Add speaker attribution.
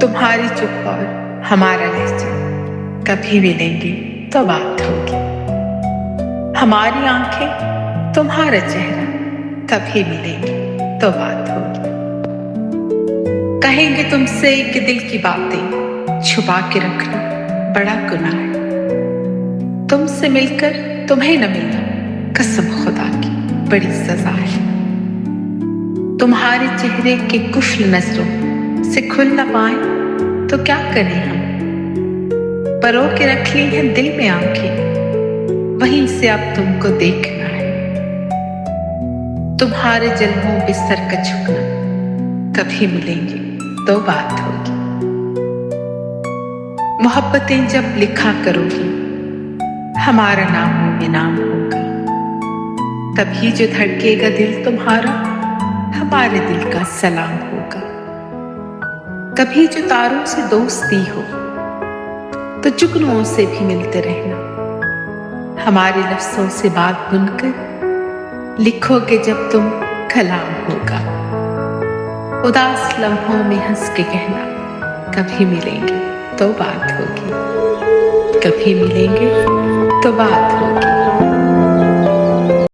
Speaker 1: तुम्हारी चुप और हमारा लहजा कभी मिलेंगे तो बात होगी। हमारी आंखें तुम्हारा चेहरा कभी मिलेंगे तो बात होगी। कहेंगे तुमसे कि दिल की बातें छुपा के रखना बड़ा गुनाह है। तुमसे मिलकर तुम्हें न मिलना कसम खुदा की बड़ी सजा है। तुम्हारे चेहरे के कुफल नजरों से खुल न पाए तो क्या करें हम। परो के रख ली हैं दिल में आंखें, वहीं से अब तुमको देखना है। तुम्हारे जन्मों पे सर का झुकना कभी मिलेंगे तो बात होगी। मोहब्बतें जब लिखा करोगी हमारा नाम बेनाम होगा। तभी जो धड़केगा दिल तुम्हारा हमारे दिल का सलाम होगा। कभी जो तारों से दोस्ती हो तो जुगनुओं से भी मिलते रहना। हमारे लफ्जों से बात बुनकर लिखोगे जब तुम कलाम होगा। उदास लम्हों में हंस के कहना कभी मिलेंगे तो बात होगी। कभी मिलेंगे तो बात होगी।